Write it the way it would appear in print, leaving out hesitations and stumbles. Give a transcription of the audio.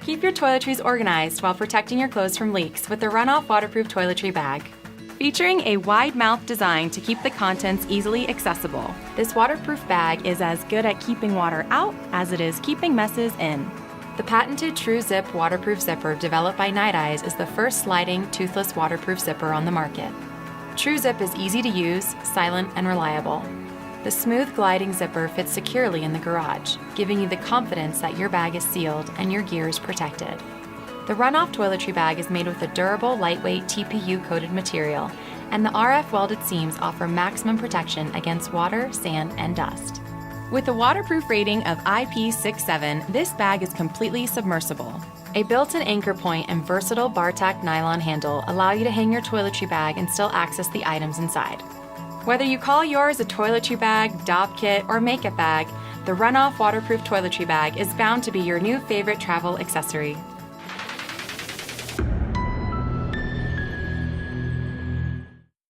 Keep your toiletries organized while protecting your clothes from leaks with the RunOff Waterproof Toiletry Bag. Featuring a wide-mouth design to keep the contents easily accessible, this waterproof bag is as good at keeping water out as it is keeping messes in. The patented TrueZip waterproof zipper developed by Nite is the first sliding, toothless waterproof zipper on the market. TrueZip is easy to use, silent, and reliable. The smooth gliding zipper fits securely in the garage, giving you the confidence that your bag is sealed and your gear is protected. The RunOff toiletry bag is made with a durable, lightweight TPU-coated material, and the RF welded seams offer maximum protection against water, sand, and dust. With a waterproof rating of IP67, this bag is completely submersible. A built-in anchor point and versatile bar-tack nylon handle allow you to hang your toiletry bag and still access the items inside. Whether you call yours a toiletry bag, dop kit, or makeup bag, the RunOff Waterproof Toiletry Bag is bound to be your new favorite travel accessory.